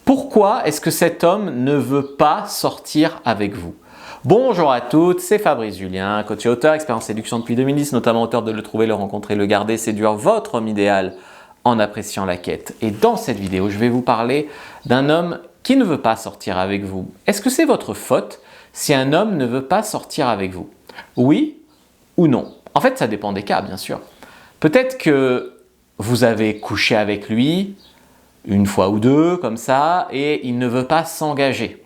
Pourquoi est-ce que cet homme ne veut pas sortir avec vous? Bonjour à toutes, c'est Fabrice Julien, coach et auteur, expert en séduction depuis 2010, notamment auteur de Le Trouver, Le Rencontrer, Le Garder, Séduire votre homme idéal en appréciant la quête. Et dans cette vidéo, je vais vous parler d'un homme qui ne veut pas sortir avec vous. Est-ce que c'est votre faute si un homme ne veut pas sortir avec vous? Oui ou non? En fait, ça dépend des cas, bien sûr. Peut-être que vous avez couché avec lui une fois ou deux, comme ça, et il ne veut pas s'engager.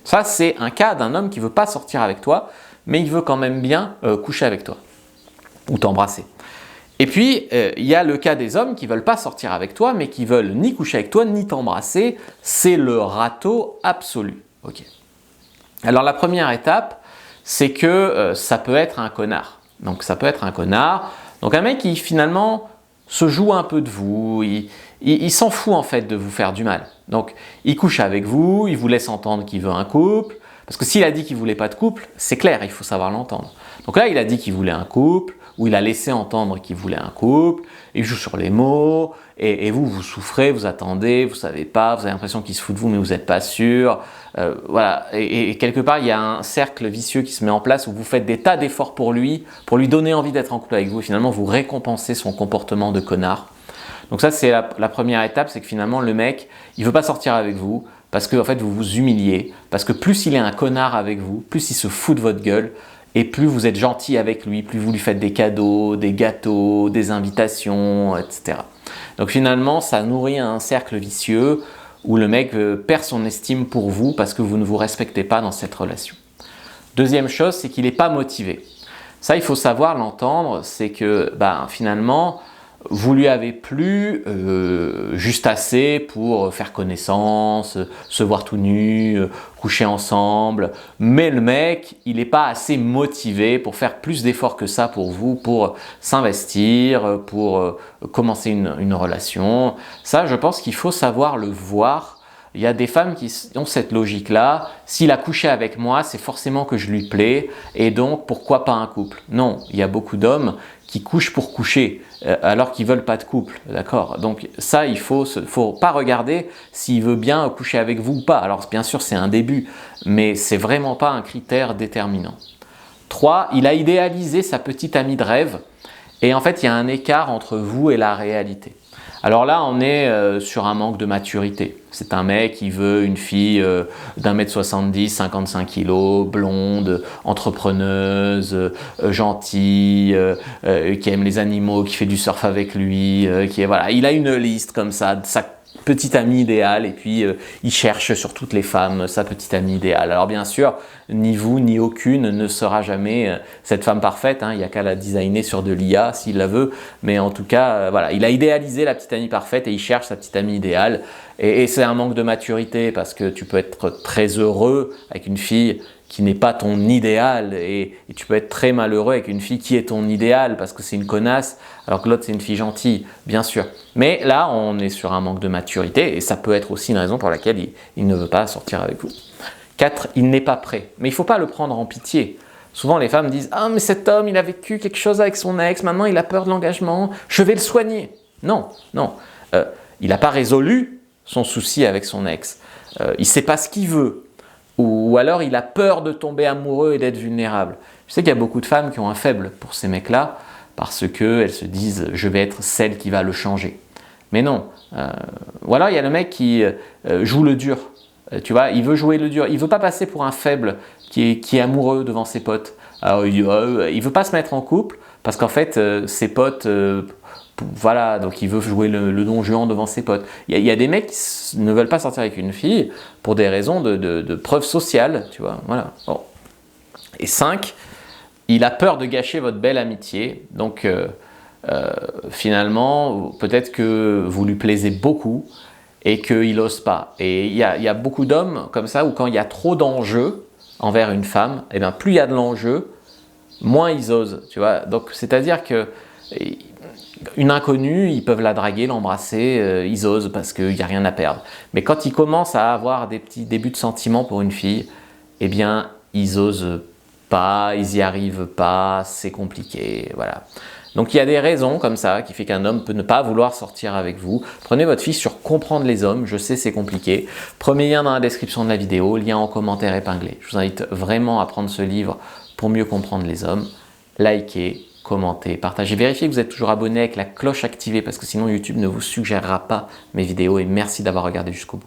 Ça, c'est un cas d'un homme qui ne veut pas sortir avec toi, mais il veut quand même bien coucher avec toi ou t'embrasser. Et puis, il y a le cas des hommes qui ne veulent pas sortir avec toi, mais qui veulent ni coucher avec toi, ni t'embrasser. C'est le râteau absolu. Ok. Alors, la première étape, c'est que ça peut être un connard. Donc, ça peut être un connard. Donc, un mec qui, finalement, se joue un peu de vous. Il s'en fout, en fait, de vous faire du mal. Donc, il couche avec vous, il vous laisse entendre qu'il veut un couple. Parce que s'il a dit qu'il ne voulait pas de couple, c'est clair, il faut savoir l'entendre. Donc là, il a dit qu'il voulait un couple, ou il a laissé entendre qu'il voulait un couple, il joue sur les mots, et vous, vous souffrez, vous attendez, vous ne savez pas, vous avez l'impression qu'il se fout de vous, mais vous n'êtes pas sûr. Voilà. Et quelque part, il y a un cercle vicieux qui se met en place où vous faites des tas d'efforts pour lui donner envie d'être en couple avec vous, et finalement, vous récompensez son comportement de connard. Donc ça, c'est la première étape, c'est que finalement, le mec, il ne veut pas sortir avec vous, parce que en fait, vous vous humiliez, parce que plus il est un connard avec vous, plus il se fout de votre gueule, et plus vous êtes gentil avec lui, plus vous lui faites des cadeaux, des gâteaux, des invitations, etc. Donc finalement, ça nourrit un cercle vicieux où le mec perd son estime pour vous parce que vous ne vous respectez pas dans cette relation. Deuxième chose, c'est qu'il n'est pas motivé. Ça, il faut savoir l'entendre, c'est que finalement, vous lui avez plu juste assez pour faire connaissance, se voir tout nu, coucher ensemble. Mais le mec, il n'est pas assez motivé pour faire plus d'efforts que ça pour vous, pour s'investir, pour commencer une relation. Ça, je pense qu'il faut savoir le voir. Il y a des femmes qui ont cette logique-là. S'il a couché avec moi, c'est forcément que je lui plais. Et donc, pourquoi pas un couple? Non, il y a beaucoup d'hommes qui couchent pour coucher, alors qu'ils ne veulent pas de couple. D'accord? Donc ça, il faut pas regarder s'il veut bien coucher avec vous ou pas. Alors bien sûr, c'est un début, mais c'est vraiment pas un critère déterminant. 3, il a idéalisé sa petite amie de rêve. Et en fait, il y a un écart entre vous et la réalité. Alors là, on est sur un manque de maturité. C'est un mec qui veut une fille d'1m70, 55 kg, blonde, entrepreneuse, gentille, qui aime les animaux, qui fait du surf avec lui, voilà. Il a une liste comme ça de sa petite amie idéale et puis il cherche sur toutes les femmes sa petite amie idéale. Alors bien sûr, ni vous ni aucune ne sera jamais cette femme parfaite, hein. Il n'y a qu'à la designer sur de l'IA s'il la veut, mais en tout cas, voilà, il a idéalisé la petite amie parfaite et il cherche sa petite amie idéale. Et c'est un manque de maturité parce que tu peux être très heureux avec une fille qui n'est pas ton idéal et tu peux être très malheureux avec une fille qui est ton idéal parce que c'est une connasse alors que l'autre c'est une fille gentille, bien sûr. Mais là, on est sur un manque de maturité et ça peut être aussi une raison pour laquelle il ne veut pas sortir avec vous. 4, il n'est pas prêt. Mais il ne faut pas le prendre en pitié. Souvent, les femmes disent « Ah, mais cet homme, il a vécu quelque chose avec son ex, maintenant il a peur de l'engagement, je vais le soigner. » Non, non. Il n'a pas résolu son souci avec son ex. Il ne sait pas ce qu'il veut. Ou alors, il a peur de tomber amoureux et d'être vulnérable. Je sais qu'il y a beaucoup de femmes qui ont un faible pour ces mecs-là parce qu'elles se disent « Je vais être celle qui va le changer. » Mais non. Ou alors, il y a le mec qui joue le dur. Tu vois, il veut jouer le dur. Il ne veut pas passer pour un faible qui est amoureux devant ses potes. Alors, il ne veut pas se mettre en couple parce qu'en fait, ses potes... voilà, donc il veut jouer le don juan devant ses potes. Il y a des mecs qui ne veulent pas sortir avec une fille pour des raisons de preuves sociales, tu vois. Voilà. Bon. Et 5, il a peur de gâcher votre belle amitié. Donc, finalement, peut-être que vous lui plaisez beaucoup et qu'il n'ose pas. Et il y a beaucoup d'hommes comme ça où quand il y a trop d'enjeux envers une femme, eh bien, plus il y a de l'enjeu, moins ils osent. Tu vois. Donc, c'est-à-dire que une inconnue, ils peuvent la draguer, l'embrasser, ils osent parce qu'il n'y a rien à perdre. Mais quand ils commencent à avoir des petits débuts de sentiments pour une fille, eh bien, ils osent pas, ils n'y arrivent pas, c'est compliqué, voilà. Donc il y a des raisons comme ça qui fait qu'un homme peut ne pas vouloir sortir avec vous. Prenez votre fiche sur comprendre les hommes, je sais c'est compliqué. Premier lien dans la description de la vidéo, lien en commentaire épinglé. Je vous invite vraiment à prendre ce livre pour mieux comprendre les hommes. Likez, commentez, partagez, vérifiez que vous êtes toujours abonné avec la cloche activée parce que sinon YouTube ne vous suggérera pas mes vidéos et merci d'avoir regardé jusqu'au bout.